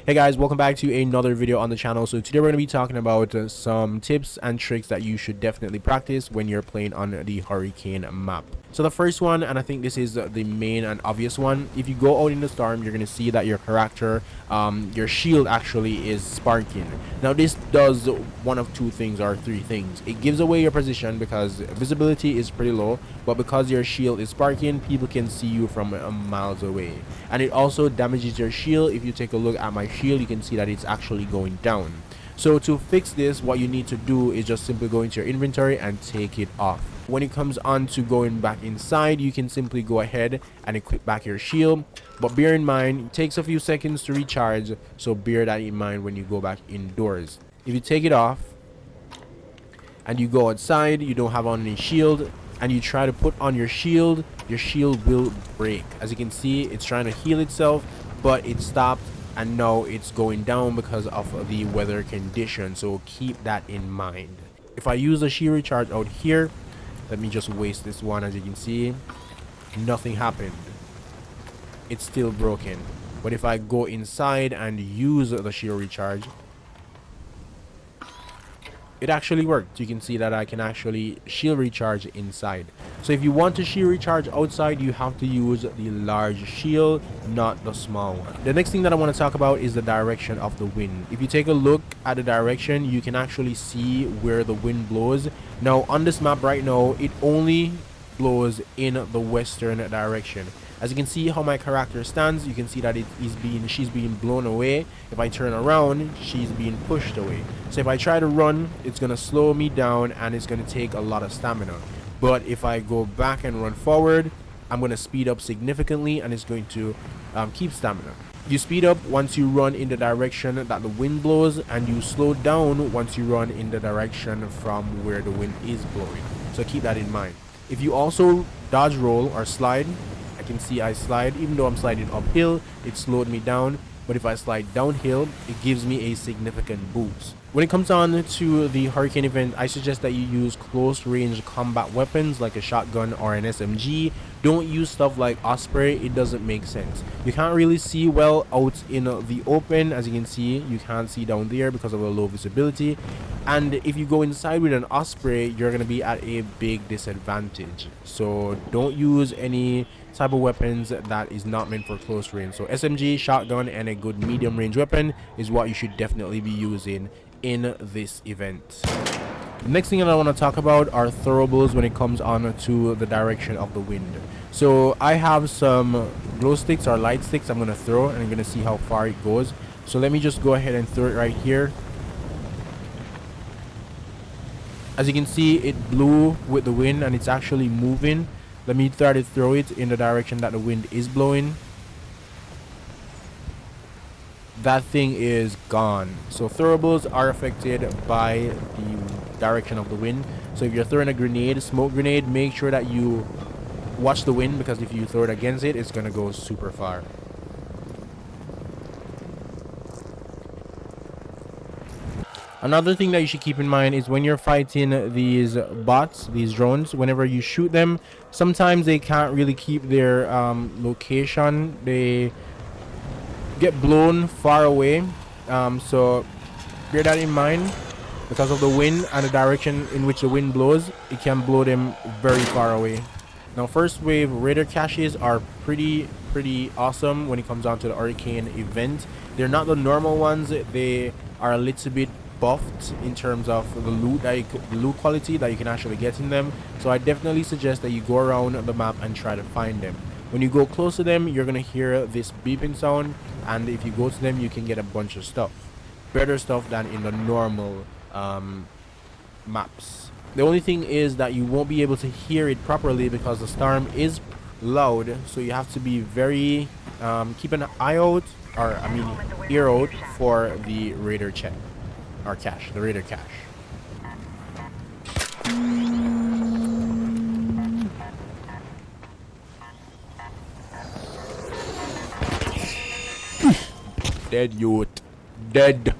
Hey guys, welcome back to another video on the channel. So today we're going to be talking about some tips and tricks that you should definitely practice when you're playing on the Hurricane map. So the first one, and I think this is the main and obvious one, if you go out in the storm, you're going to see that your character, your shield actually is sparking. Now this does one of two things or three things. It gives away your position because visibility is pretty low, but because your shield is sparking, people can see you from miles away. And it also damages your shield. If you take a look at my shield, you can see that it's actually going down. So to fix this, what you need to do is just simply go into your inventory and take it off. When it comes on to going back inside, you can simply go ahead and equip back your shield, but bear in mind it takes a few seconds to recharge, so bear that in mind when you go back indoors. If you take it off and you go outside, you don't have on any shield, and you try to put on your shield will break. As you can see, it's trying to heal itself, but it stopped, and now it's going down because of the weather condition. So keep that in mind. If I use the shield recharge out here, let me just waste this one. As you can see, nothing happened. It's still broken. But if I go inside and use the shield recharge, it actually worked. You can see that I can actually shield recharge inside. So if you want to shield recharge outside, you have to use the large shield, not the small one. The next thing that I want to talk about is the direction of the wind. If you take a look at the direction, you can actually see where the wind blows. Now on this map right now, it only blows in the western direction. As you can see how my character stands, you can see that she's being blown away. If I turn around, she's being pushed away. So if I try to run, it's going to slow me down and it's going to take a lot of stamina. But if I go back and run forward, I'm going to speed up significantly, and it's going to keep stamina. You speed up once you run in the direction that the wind blows, and you slow down once you run in the direction from where the wind is blowing. So keep that in mind. If you also dodge roll or slide, I can see I slide. Even though I'm sliding uphill, it slowed me down. But if I slide downhill, it gives me a significant boost. When it comes on to the Hurricane event, I suggest that you use close range combat weapons like a shotgun or an SMG. Don't use stuff like Osprey. It doesn't make sense. You can't really see well out in the open. As you can see, you can't see down there because of the low visibility. And if you go inside with an Osprey, you're going to be at a big disadvantage. So don't use any type of weapons that is not meant for close range. So SMG, shotgun, and a good medium range weapon is what you should definitely be using in this event. The next thing that I want to talk about are throwables when it comes on to the direction of the wind. So I have some glow sticks or light sticks I'm going to throw, and I'm going to see how far it goes. So let me just go ahead and throw it right here. As you can see, it blew with the wind and it's actually moving. Let me try to throw it in the direction that the wind is blowing. That thing is gone. So throwables are affected by the direction of the wind. So if you're throwing a grenade, smoke grenade, make sure that you watch the wind, because if you throw it against it, it's going to go super far. Another thing that you should keep in mind is when you're fighting these bots, these drones, whenever you shoot them, sometimes they can't really keep their location. They get blown far away. So bear that in mind. Because of the wind and the direction in which the wind blows, it can blow them very far away. Now first wave radar caches are pretty awesome when it comes down to the Hurricane event. They're not the normal ones. They are a little bit buffed in terms of the loot quality that you can actually get in them. So I definitely suggest that you go around the map and try to find them. When you go close to them, you're gonna hear this beeping sound, and if you go to them, you can get a bunch of stuff, better stuff than in the normal maps. The only thing is that you won't be able to hear it properly because the storm is loud, so you have to be very keep an eye out, or I mean ear out, for the radar check or cache, the radar cache. Dead youth, dead.